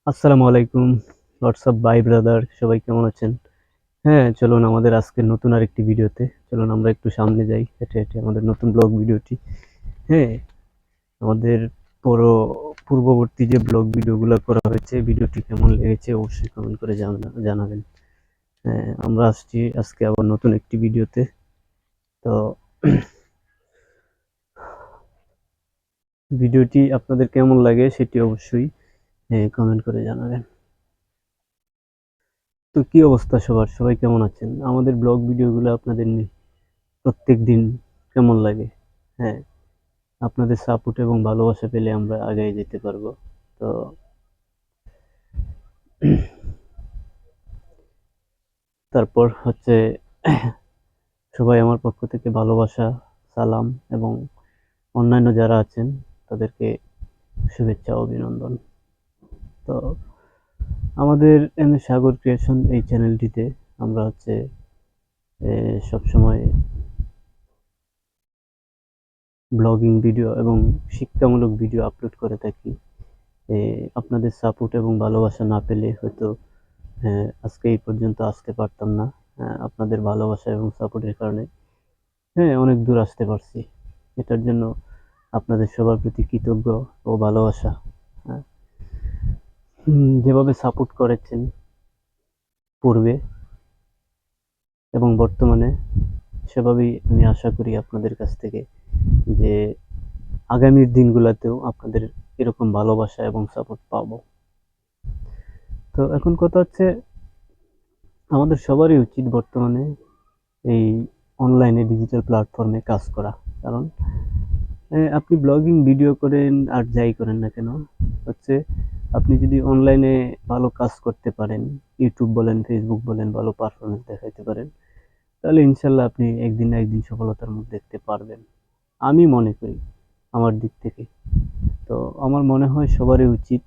আসসালামু আলাইকুম। হোয়াটসঅ্যাপ ভাই ব্রাদার সবাই কেমন আছেন? হ্যাঁ, চলুন আমাদের আজকের নতুন আরেকটি ভিডিওতে চলুন আমরা একটু সামনে যাই হেঁটে, হেঁটে আমাদের নতুন ব্লগ ভিডিওটি। হ্যাঁ, আমাদের পুরো পূর্ববর্তী যে ব্লগ ভিডিওগুলো করা হয়েছে ভিডিওটি কেমন লেগেছে অবশ্যই কমেন্ট করে জানাবেন। হ্যাঁ, আমরা আসছি আজকে আবার নতুন একটি ভিডিওতে। তো ভিডিওটি আপনাদের কেমন লাগে সেটি অবশ্যই কমেন্ট করে জানাবেন। তো কি অবস্থা সবার? সবাই কেমন আছেন? আমাদের ব্লগ ভিডিওগুলো আপনাদের প্রত্যেকদিন কেমন লাগে? হ্যাঁ, আপনাদের সাপোর্ট এবং ভালোবাসা পেলে আমরা আগায় যেতে পারবো। তো তারপর হচ্ছে সবাই আমার পক্ষ থেকে ভালোবাসা, সালাম এবং অন্যান্য যারা আছেন তাদেরকে শুভেচ্ছা ও অভিনন্দন। তো আমাদের এম এ সাগর ক্রিয়েশন এই চ্যানেলটিতে আমরা হচ্ছে সবসময় ব্লগিং ভিডিও এবং শিক্ষামূলক ভিডিও আপলোড করে থাকি। আপনাদের সাপোর্ট এবং ভালোবাসা না পেলে হয়তো আজকে এই পর্যন্ত আসতে পারতাম না। আপনাদের ভালোবাসা এবং সাপোর্টের কারণে অনেক দূর আসতে পারছি। এটার জন্য আপনাদের সবার প্রতি কৃতজ্ঞ ও ভালোবাসা। হ্যাঁ, যেভাবে সাপোর্ট করেছেন পূর্বে এবং বর্তমানে সেভাবেই আমি আশা করি আপনাদের কাছ থেকে যে আগামীর দিনগুলোতেও আপনাদের এরকম ভালোবাসা এবং সাপোর্ট পাবো। তো এখন কথা হচ্ছে আমাদের সবারই উচিত বর্তমানে এই অনলাইনে ডিজিটাল প্ল্যাটফর্মে কাজ করা। কারণ আপনি ব্লগিং ভিডিও করেন আর যাই করেন না কেন হচ্ছে আপনি যদি অনলাইনে ভালো কাজ করতে পারেন, ইউটিউব বলেন, ফেসবুক বলেন, ভালো পারফরমেন্স দেখাইতে পারেন, তাহলে ইনশাল্লাহ আপনি একদিন না একদিন সফলতার মুখ দেখতে পারবেন। আমি মনে করি আমার দিক থেকে। তো আমার মনে হয় সবারই উচিত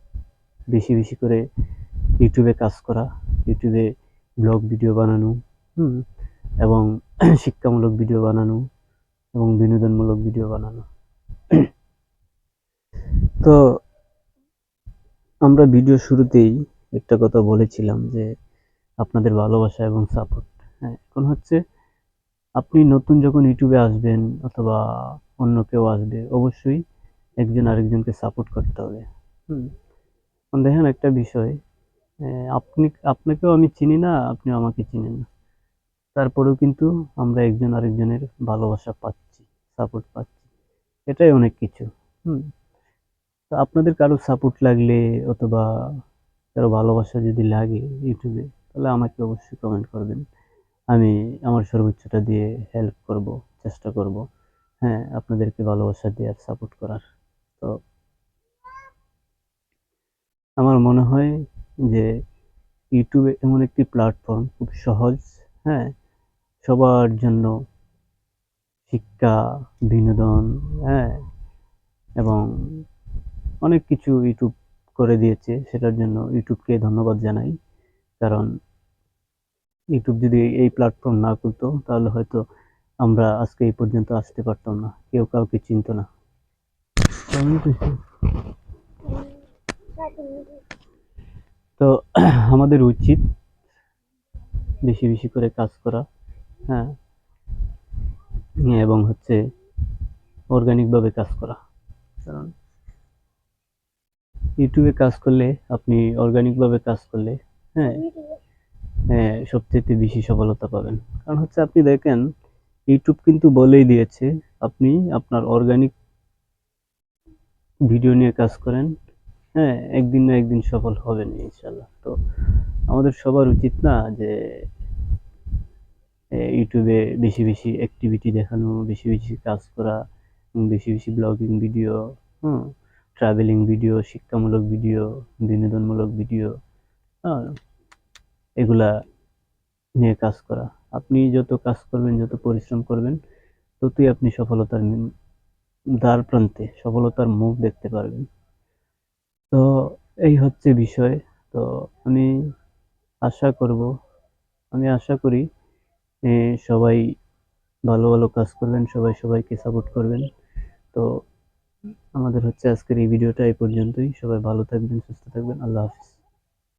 বেশি বেশি করে ইউটিউবে কাজ করা, ইউটিউবে ব্লগ ভিডিও বানানো, হুম, এবং শিক্ষামূলক ভিডিও বানানো এবং বিনোদনমূলক ভিডিও বানানো। তো আমরা ভিডিও শুরুতেই একটা কথা বলেছিলাম যে আপনাদের ভালোবাসা এবং সাপোর্ট। হ্যাঁ, এখন হচ্ছে আপনি নতুন যখন ইউটিউবে আসবেন অথবা অন্য কেউ আসবে অবশ্যই একজন আরেকজনকে সাপোর্ট করতে হবে। হুম, এখন দেখেন একটা বিষয়, আপনাকেও আমি চিনি না, আপনিও আমাকে চিনেন না, তারপরেও কিন্তু আমরা একজন আরেকজনের ভালোবাসা পাচ্ছি, সাপোর্ট পাচ্ছি, এটাই অনেক কিছু। হুম, তো আপনাদের কারো সাপোর্ট লাগলে অথবা কারো ভালোবাসা যদি লাগে ইউটিউবে, তাহলে আমাকে অবশ্যই কমেন্ট করবেন। আমি আমার সর্বোচ্চটা দিয়ে হেল্প করব, চেষ্টা করব। হ্যাঁ, আপনাদেরকে ভালোবাসা দেওয়ার, সাপোর্ট করার। তো আমার মনে হয় যে ইউটিউবে এমন একটি প্ল্যাটফর্ম খুব সহজ, হ্যাঁ, সবার জন্য শিক্ষা, বিনোদন, হ্যাঁ, এবং অনেক কিছু ইউটিউব করে দিয়েছে। সেটার জন্য ইউটিউবকে ধন্যবাদ জানাই। কারণ ইউটিউব যদি এই প্ল্যাটফর্ম না করতো তাহলে হয়তো আমরা আজকে এই পর্যন্ত আসতে পারতাম না, কেউ কাউকে চিনতো না। তো আমাদের উচিত বেশি বেশি করে কাজ করা, হ্যাঁ, এবং হচ্ছে অর্গানিক ভাবে কাজ করা। কারণ ইউটিউবে কাজ করলে আপনি অর্গানিক ভাবে কাজ করলে হ্যাঁ হ্যাঁ সবচেয়ে বেশি সফলতা পাবেন। কারণ হচ্ছে আপনি দেখেন ইউটিউব কিন্তু বলেই দিয়েছে আপনি আপনার অর্গানিক ভিডিও নিয়ে কাজ করেন, হ্যাঁ, একদিন না একদিন সফল হবেন ইনশাল্লাহ। তো আমাদের সবার উচিত না যে ইউটিউবে বেশি বেশি অ্যাক্টিভিটি দেখানো, বেশি বেশি কাজ করা, বেশি বেশি ব্লগিং ভিডিও, হুম, ট্রাভেলিং ভিডিও, শিক্ষামূলক ভিডিও, বিনোদনমূলক ভিডিও, হ্যাঁ, এগুলা নিয়ে কাজ করা। আপনি যত কাজ করবেন, যত পরিশ্রম করবেন, ততই আপনি সফলতার দ্বার প্রান্তে সফলতার মুখ দেখতে পারবেন। তো এই হচ্ছে বিষয়। তো আমি আশা করব, আমি আশা করি সবাই ভালো ভালো কাজ করবেন, সবাই সবাইকে সাপোর্ট করবেন। তো আমাদের হচ্ছে আজকের এই ভিডিওটা এই পর্যন্তই। সবাই ভালো থাকবেন, সুস্থ থাকবেন। আল্লাহ হাফিজ।